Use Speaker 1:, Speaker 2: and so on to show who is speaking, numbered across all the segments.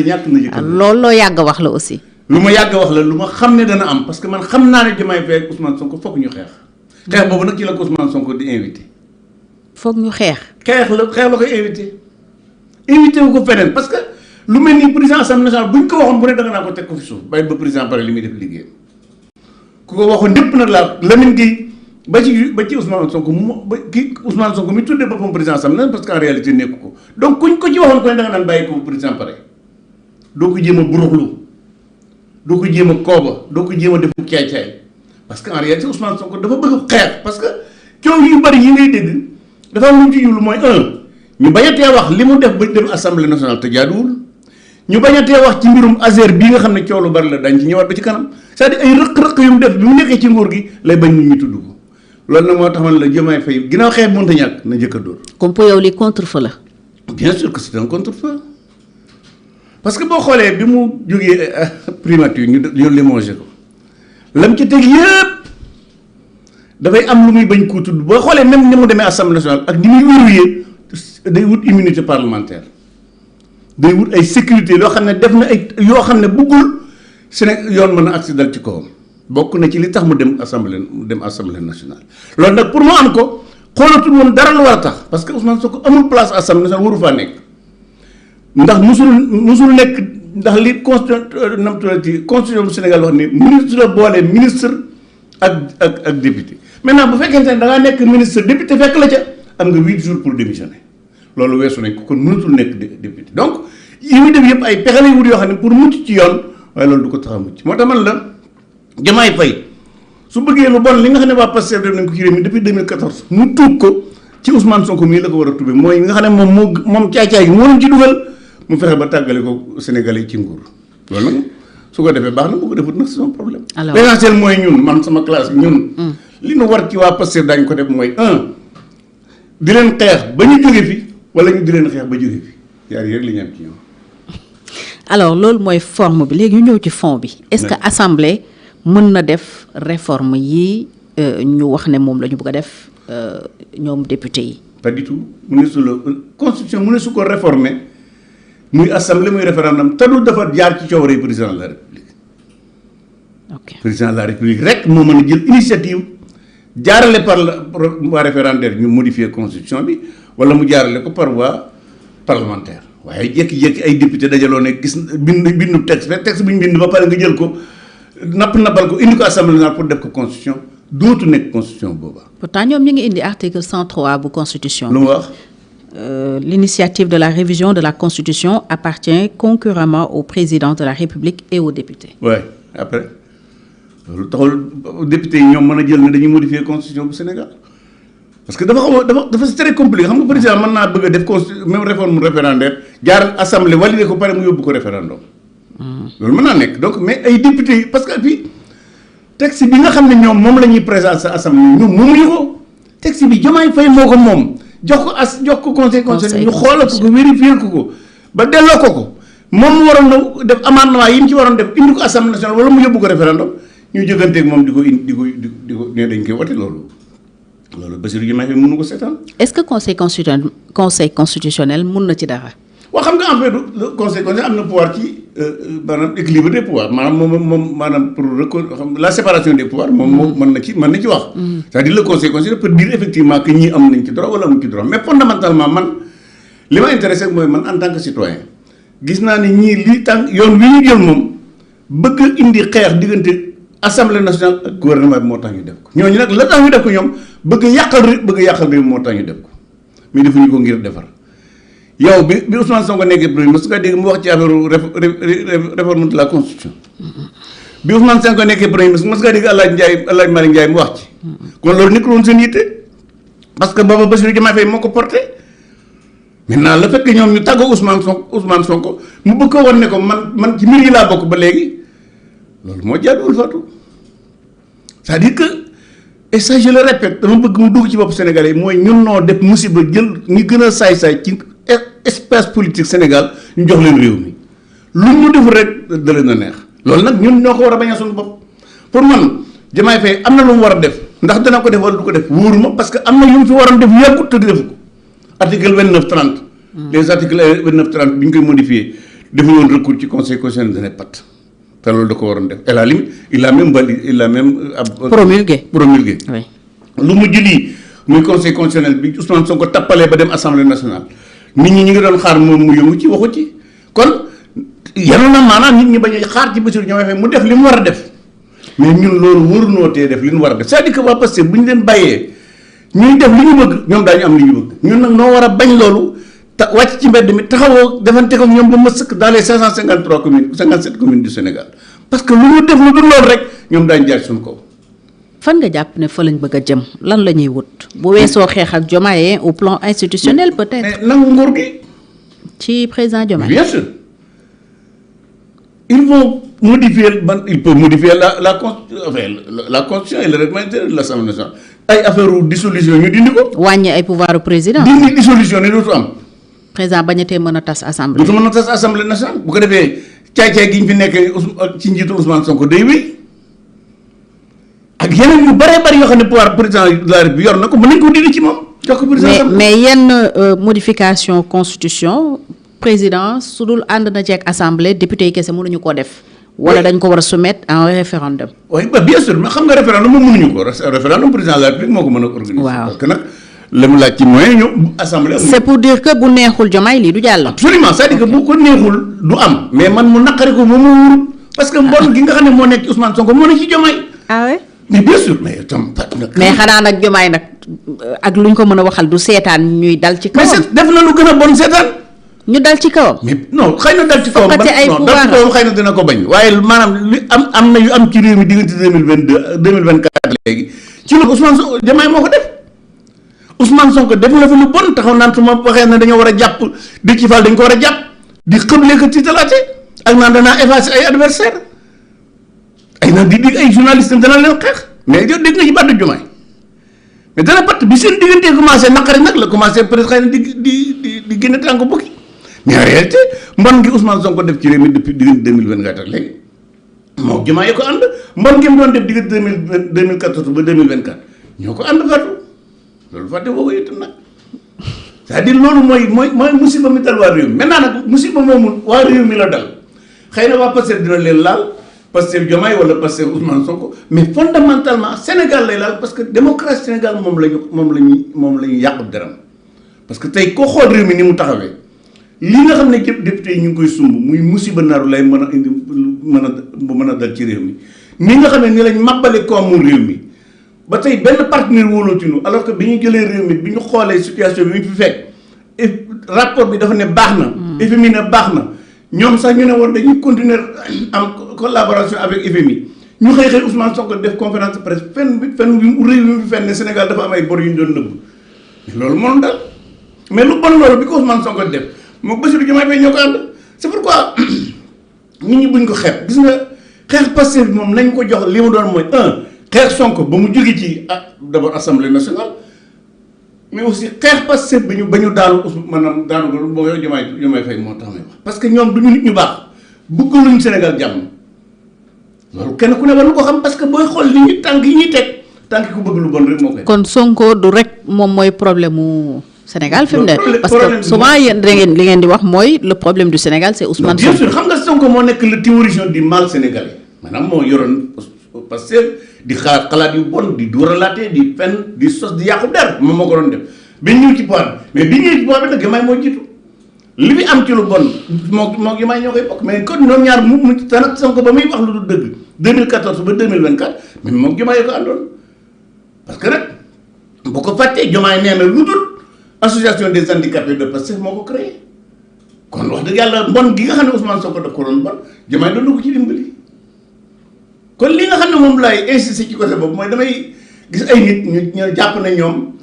Speaker 1: ñàkk na jëkkër.
Speaker 2: loolu loo yàgg wax la aussi.
Speaker 1: lu ma yàgg wax la lu ma xam ne dana am parce que man xam naa ne Diomaye Faye ak Ousmane Sonko foog ñu xeex. xeex boobu nag ci la ko Ousmane Sonko di invité.
Speaker 2: foog ñu xeex.
Speaker 1: xeex la koy invité wu ko feneen parce que lu mel ni président assemblée nationale bu ñu ko waxoon bu ne danga naa ko teg ko fi suuf bàyyi ba président pare li muy def liggéeyam. ku ko waxoon ñëpp nag laa Lamine Gueye ba ci Ousmane Sonko Ousmane Sonko mi tuddee boppam président assemblée parce que en réalité nekku ko donc kuñ ko ci waxoon ko ne danga naan bàyyi ko président pare doo ko jéem a buruxlu doo ko jéem a kooba doo ko jéem a def caay-caay parce que en réalité Ousmane Sonko dafa bëgg xeex parce que coow yu bari yi ngay dégg dafa am lu ci jublu mooy ñu bañ a tee wax li mu def ba dem assemblée nationale te jaaduwul ñu bañ a tee wax ci mbirum Azer bii nga xam ne coow lu bari la dañ ci ñëwaat ba ci kanam c'est-à-dire ay rëq-rëq yu mu def bi mu nekkee ci nguur gi lay bañ nit ñi tudd ko loolu nag moo tax man la Diomaye Faye ginnaaw xeex mënta ñàkk na njëkk a dóor.
Speaker 2: comme pour yow li contre-feu la.
Speaker 1: bien sûr que c'est un contre-feu parce que boo xoolee bi mu jógee primature ñu limogé ko lam ci teg yëpp dafay am lu muy bañ koo tudd boo xoolee même ni mu demee assemblée nationale ak ni muy verrouillé day wut immunité parlementaire day wut ay sécurité loo xam ne def na ay yoo xam ne buggul Sénégal yoon mën a accident ci kawam bokk na ci li tax mu dem assemblée nationale. loolu nag pour mu am ko xoolatul woon dara lu war a tax parce que Ousmane Sonko amul place assemblée nationale waru faa nekk ndax musul nekk ndax li constitution bu Sénégal wax ni ministre la boole ministre ak député maintenant bu fekkente ne da ngaa nekk ministre député fekk la ca. am nga 8 jours pour démissionner loolu weesu nañ ko kon mënatul nekk député donc yi muy def yëpp ay pexe lay wut yoo xam ne pour mucc ci yoon waaye loolu du ko tax a mucc moo tax man la Diomaye Faye su bëggee lu bon li nga xam ne waa Pastef def nañ ko ci réew mi depuis 2014 mu tuub ko ci Ousmane Sonko mii la ko war a tuubee mooy nga xam ne moom caay-caay gi moo leen ci dugal mu fexe ba tàggale ko Sénégalais yi ci nguur loolu nag su ko defee baax na bu ko defut nag c'est son problème. alors l'essentiel mooy ñun man sama classe ñun. li nu war ci waa Pastef daañu ko def mooy di leen xeex ba ñu jóge fi wala ñu di leen xeex ba jóge fi yaar yi rek la ñu am ci ñoom.
Speaker 2: alors loolu mooy forme bi léegi ñu ñëw ci fond bi. est-ce que assemblée mën na def réforme yi ñu wax ne moom la ñu bëgg a def ñoom député yi.
Speaker 1: pas du tout mu ne su la constitution mu ne su ko réformer muy assemblée muy référendum te du dafa jaar ci coobare président de la république.
Speaker 2: ok
Speaker 1: président de la république rek moo mën a jël initiative. jaarale par la voie référendaire ñu modifier constitution bi wala mu jaarale ko par voie parlementaire waaye jékki-jékki ay député dajaloo ne gis bindu texte bu ñu bind ba pare nga jël ko nappal ko indi ko assemblée nationale pour def ko constitution dootu nekk constitution booba.
Speaker 2: pourtant ñoom ñu ngi indi article 103 bu constitution.
Speaker 1: lu mu wax.
Speaker 2: L'initiative de la révision de la constitution appartient concurremment au président de la république et aux députés.
Speaker 1: oui après. loolu taxul député yi ñoom mën a jël ne dañuy modifier constitution bu Sénégal parce que dafa c'est très compliqué xam nga président mën naa bëgg a def même réforme référendaire jaaral assemblée validé ko pare mu yóbbu ko référendum. loolu mën naa nekk donc mais ay député parce que fii texte bi nga xam ne ñoom moom la ñuy présenter sa assemblée ñoom moomuñu ko texte bi Diomaye Faye moo ko moom jox ko conseil constitutionnel ñu xoolal ko vérifier ko ba delloo ko moom mu waroon na def amendement yi mu ci waroon def indi ko assemblée nationale wala mu yóbbu ko référendum. ñu jóganteeg moom di ko ne dañ koy wote loolu Bassirou Diomaye Faye mënu ko seetaan.
Speaker 2: est-ce que conseil constitutionnel mun na ci dara.
Speaker 1: waaw xam nga en fait le conseil constitutionnel am na pouvoir ci maanaam équilibre des pouvoirs maanaam maanaam pour la séparation des pouvoirs moom mën na ci wax. c'est-à-dire le conseil constitutionnel peut dire effectivement que ñii am nañ ci droit wala amuñ ci droit mais fondamentalement man li ma intéressé mooy man en tant que citoyen gis naa ne ñii lii tànk yoon wi ñu jël moom bëgg indi xeex diggante. assemblée nationale ak gouvernement bi moo tax ñu def ko ñooñu nag la tax ñu def ko ñoom bëgg yàqal réew moo tax ñu def ko mais defuñu ko ngir defar yow bi Ousmane Sonko nekkee premier ministre nga dégg mu wax ci affaire réforme de la constitution bi Ousmane Sonko nekkee premier ministre mos nga dégg El Hadj Malick Ndiaye mu wax ci kon loolu nekkul woon seen yitte parce que booba Bassirou Diomaye Faye moo ko porté maintenant le fait que ñoom ñu tàggoo Ousmane Sonko mu bëgg ko wan ne ko man ci mbir yi laa bokk ba léegi loolu moo jaaduwul Fatou c'est-à-dire que et ça je le répète dama bëgg mu dugg ci bopp Sénégalais yi mooy ñun noo def musiba jël ñi gën a saay-saay ci espace politique Sénégal ñu jox leen réew mi lu ñu deful rek da leen a neex loolu nag ñun ñoo ko war a bañ a suñu bopp pour man Diomaye Faye am na lu mu war a def ndax dana ko def wala du ko def wóoruma parce que am na yu mu fi waroon def yàggut te defu ko article 29 30 les articles 29 30 bi ñu koy modifié defu woon recours ci conseil constitutionnel dana pat te loolu da ko waroon def et la limite il a même
Speaker 2: promulgué. Oui.
Speaker 1: lu mujj lii muy conseil constitutionnel bi Ousmane Sonko tappalee ba dem assemblée nationale nit ñi ñu ngi doon xaar moom mu yëngu ci waxu ci kon yanoon na maanaam nit ñi bañ a xaar ci Bassirou Diomaye Faye mu def li mu war a def mais ñun loolu waruñoo tee def li ñu war a def c'est-à-dire que waa Pastef bu ñu leen bàyyee ñuy def li ñu bëgg ñoom daañu am li ñu bëgg ñun nag noo war a bañ loolu wàcc ci mbedd mi taxawoo defante ko ñoom ba ma sëkk dans les 553 communes 57 communes du Sénégal parce que lu ñu def lu dul loolu rek ñoom daañu jaar suñu kaw.
Speaker 2: fan nga jàpp ne fa lañ bëgg a jëm lan la ñuy wut bu weesoo xeex ak Diomaye au plan institutionnel peut-être.
Speaker 1: mais nangu nguur gi.
Speaker 2: ci président Diomaye.
Speaker 1: bien sûr ils vont modifier il peut modifier la constitution et le règlement intérieur de l'Assemblée nationale ay affaire dissolution ñu dindi ko.
Speaker 2: wàññi ay pouvoir président.
Speaker 1: dindi dissolution ne dootu am.
Speaker 2: président bañatee mën a tas assemblée.
Speaker 1: dootu mën a tas assemblée nationale bu ko defee caay-caay gi ñu fi nekkee ci njiitu Ousmane Sonko day wéy ak yeneen yu bëree bëri yoo xam ne pouvoir président de la République yor na ko mën nañ ko dindi ci moom. jox ko président
Speaker 2: mais yenn modification constitution président su dul ànd na ci ak assemblée député yi kese mënuñu koo def. wala dañ ko war a soumettre en référendum.
Speaker 1: oui bien sûr mais xam nga référendum moom mënuñu ko référendum président de la République moo ko mën a organiser.
Speaker 2: waaw
Speaker 1: parce que nag la mu laaj ci moyen ñu assemblée.
Speaker 2: c'est pour dire que bu neexul Diomaye lii du jàll.
Speaker 1: absolument c'est-à-dire que bu ko neexul du am. mais man mu naqari ko moom moo wóorul parce que mbon gi nga xam ne moo nekk ci Ousmane Sonko moo nekk ci Diomaye.
Speaker 2: ah oui.
Speaker 1: mais bien sûr mais itam.
Speaker 2: mais xanaa nag Diomaye nag ak luñ ko mën a waxal du seetaan ñuy dal ci kawam.
Speaker 1: mais def na lu gën a bon seetaan.
Speaker 2: ñu dal ci kawam.
Speaker 1: mais non xëy na dal ci kawam.
Speaker 2: fokkati ay
Speaker 1: non dal ci kawam xëy na dina ko bañ. waaye maanaam li am na yu am ci réew mi diggante 2022 2024 léegi ci lu Ousmane Sonko Diomaye moo ko def Ousmane Sonko def na fi lu bon taxaw naan su ma waxee ne dañoo war a jàpp di ci fal dañ ko war a jàpp di xëblee ko tiitalaate ak naan danaa effacer ay adversaire ay naan di ay journaliste dana leen xeex mais yow dégg nga ci bàttu Diomaye mais dana batt bi seen diggante commencé naqari nag la commencé peut-être xëy na di génne tànk bukki mais en réalité mbon gi Ousmane Sonko def ci réew mi depuis diggante 2024 ak léegi moom Diomaye ko ànd mbon gi mu doon def diggante 2014 ba 2024 ñoo ko ànd fàttu loolu fàtte boo ko itam nag c'est-à-dire loolu mooy musiba mi dal waa réew mi maintenant nag musiba moomu waa réew mi la dal xëy na waa Pastef dina leen laal Pastef Diomaye wala Pastef Ousmane Sonko mais fondamentalement Sénégal lay laal parce que démocratie Sénégal moom la ñu yàqu deram parce que tey koo xool réew mi ni mu taxawee li nga xam ne képp député yi ñu ngi koy sumb muy musiba naru lay mën a indi mën a dal ci réew mi ni nga xam ne ni lañ màbbale koomu réew mi ba tey benn partenaire wóolootuñu alors que bi ñu jëlee réew mi bi ñu xoolee situation bi ñu fi fekk rapport bi dafa ne baax na FMI ne baax na ñoom sax ñu ne woon dañuy continuer am collaboration avec FMI ñu xëy Ousmane Sonko def conférence de presse fenn réew mi fi fenn ne Sénégal dafa am ay bor yu ñu doon nëbb loolu moom dal mais lu bon loolu bi ko Ousmane Sonko def moom Bassirou Diomaye Faye ñoo ko ànd c'est pourquoi nit ñi buñ ko xeeb gis nga xeex Pastef bi moom nañ ko jox li mu doon mooy xeex Sonko ba mu jóge ci d'abord assemblée nationale mais aussi xeex Pastef ba ñu daanu maanaam daanu ko boo yow Diomaye Faye moo tax may wax parce que ñoom duñu nit ñu baax bëggaluñu Sénégal jàmm loolu kenn ku ne war na ko xam parce que booy xool li ñu tànk yi ñuy teg tànk ku bëgg lu bon rek moo koy.
Speaker 2: kon Sonko du rek moom mooy problème mu Sénégal fi mu ne parce que souvent yéen da ngeen li ngeen di wax mooy le problème du Sénégal c'est Ousmane Sonko.
Speaker 1: bien sûr xam nga Sonko moo nekk le théoricien du mal sénégalais maanaam moo yoroon parce que di xalaat yu bon di dóoralaatee di fen di sos di yàqu der moom moo ko doon def ba ñëw ci pouvoir bi mais bi ñëwee ci pouvoir bi nag Diomaye moo jiitu li fi am ci lu bon moo Diomaye ñoo koy bokk mais kon ñoom ñaar mu te nag Sonko ba muy wax lu dul dëgg 2014 ba 2024 mais moom Diomaye ko àndoon parce que nag bu ko fàttee Diomaye nee na lu dul association des handicapés de Pastef moo ko créé kon wax dëgg yàlla mbon gi nga xam ne Ousmane Sonko daf ko doon bon Diomaye doon na ko ci dimbali kon li nga xam ne moom laay insister ci côté boobu mooy damay gis ay nit ñu jàpp ne ñoom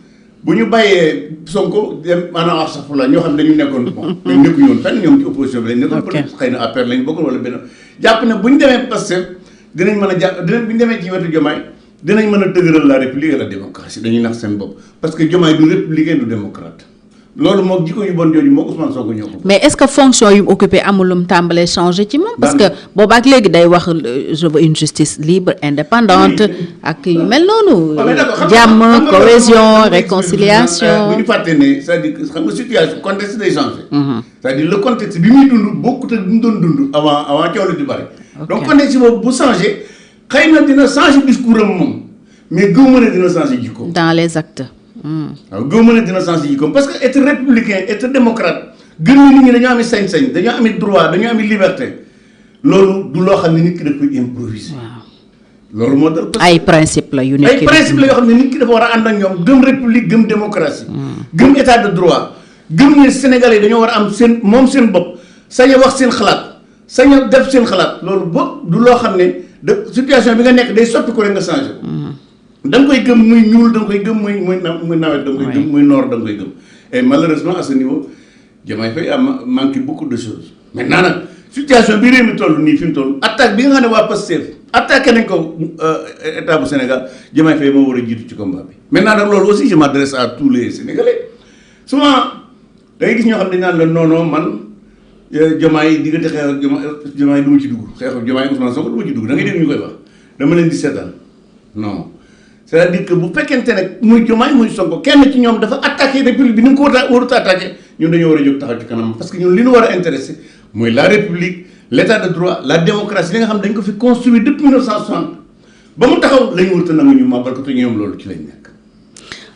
Speaker 1: bu ñu bàyyee Sonko dem maanaam wax sax la ñoo xam ne dañu nekkoon bon dañu nekkuñu woon fenn ñoom ci opposition bi lañ nekkoon peut-être xëy na APR lañ bokkoon wala benn jàpp ne bu ñu demee Pastef dinañ mën a jàpp bu ñu demee ci wetu Diomaye dinañ mën a dëgëral la république et la démocratie dañuy nax seen bopp parce que Diomaye du républicain du démocrate loolu moom jikko yu bon jooju moo Ousmane Sonko ñoo ko.
Speaker 2: mais est-ce que fonction yu mu occupé amul lu mu tàmbalee changé ci moom. parce que boobaak léegi day wax je veux une justice libre indépendante ak yu mel noonu. jàmm cohésion réconciliation.
Speaker 1: bu ñu fàtte ne c'est-à-dire xam nga situation contexte day changé. c'est-à-dire le contexte bi muy dund bokkut ak bi mu doon dund avant coow lu di bari. donc contexte boobu bu changé xëy na dina changé discours am moom mais gëw mën a dina changé jikko.
Speaker 2: dans les actes.
Speaker 1: waaw gëw mën a dina changé jikko parce que être républicain être démocrate gën na nit ñi dañoo amee sañ-sañ dañoo amee droit dañoo amee liberté loolu du loo xam ne nit ki daf koy improviser. waaw loolu moo dal.
Speaker 2: ay principe la yu nit ki
Speaker 1: ay principe la yoo xam ne nit ki dafa war a ànd ak ñoom gëm république gëm démocratie. gëm état de droit gëm ne Sénégalais dañoo war a am seen moom seen bopp sañ a wax seen xalaat sañ a def seen xalaat loolu bopp du loo xam ne de situation bi nga nekk day soppi ko rek nga changé ko. da nga koy gëm muy ñuul da nga koy gëm muy nawet da nga koy gëm muy noor da nga koy gëm et malheureusement à ce niveau Diomaye Faye a manqué beaucoup de choses. maintenant nag situation bi réew mi toll nii fi mu toll attaque bi nga xam ne waa Pastef attaqué nañ ko état bu Sénégal Diomaye Faye moo war a jiitu ci combat bi. maintenant nag loolu aussi je m'adresse à tous les Sénégalais souvent da ngay gis ñoo xam ne naan la non man Diomaye diggante xeex ak Diomaye du ma ci dugg xeex ak Diomaye Ousmane Sonko du ma ci dugg da ngay dégg ñu koy wax dama leen di seetaan non. c'est-à-dire que bu fekkente ne muy Diomaye muy Sonko kenn ci ñoom dafa attaqué république bi ni nga ko warut a attaqué ñun dañoo war a jóg taxaw ci kanam parce que ñun li ñu war a intéressé mooy la république l'état de droit la démocratie li nga xam dañ ko fi construit depuis 1960 ba mu taxaw la ñu warut a nangu ñu màbbal ko te ñoom loolu ci lañ nekk.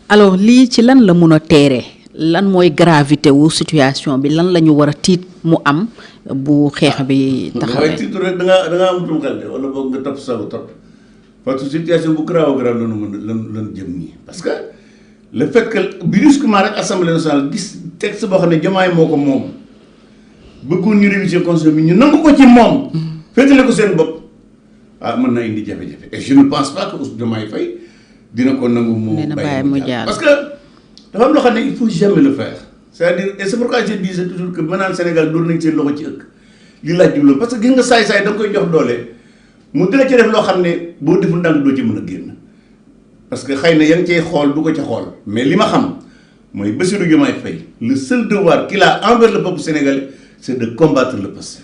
Speaker 2: alors lii ci lan la mun a teeree lan mooy gravité wu situation bi lan la ñu war a tiit mu am bu xeex bi taxawee.
Speaker 1: waaye tiitu rek da ngaa amatum xel de wala boog nga topp sago topp. parce que situation bu grave grave la ñu mën lan jëm nii parce que le fait que brusquement rek assemblée nationale gis texte boo xam ne Diomaye moo ko moom bëggoon ñu réviser constitution bi ñu nangu ko ci moom. féetale ko seen bopp mën na indi jafe-jafe et je ne pense pas que Diomaye Faye dina ko nangu mu bàyyi mu jàll parce que dafa am loo xam ne il faut jamais le faire c'est-à-dire et c'est pourquoi je disais toujours que maintenant Sénégal dóor nañ seen loxo ci ëkk li laaj jublu parce que gis nga saay-saay da nga koy jox doole. mu dina ci def loo xam ne boo deful ndànk doo ci mën a génn parce que xëy na yaa ngi cay xool du ko ca xool mais li ma xam mooy Bassirou Diomaye Faye le seul devoir qu'il a envers le peuple sénégalais c'est de combattre le Pastef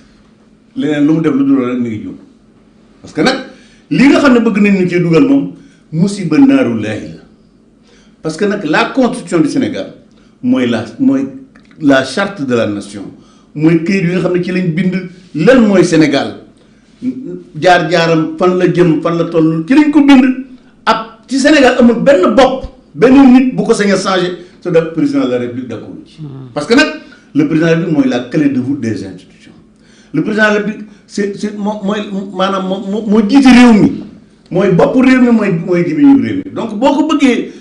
Speaker 1: leneen lu mu def lu dul rek mi ngi jóg parce que nag li nga xam ne bëgg nañ ñu cee dugal moom musiba naaru laahi la parce que nag la constitution du Sénégal mooy la charte de la nation mooy këyit yi nga xam ne ci lañ bind lan mooy Sénégal jaar-jaaram fan la jëm fan la toll ci lañ ko bind ab ci Sénégal amul benn bopp benn nit bu ko sañ a changé te da président de la République d'accord ci parce que nag le président de la République mooy la clé de voûte des institutions le président de la République c'est mooy maanaam moo jiite réew mi mooy bopp réew mi mooy jibi ñu réew mi donc boo ko bëggee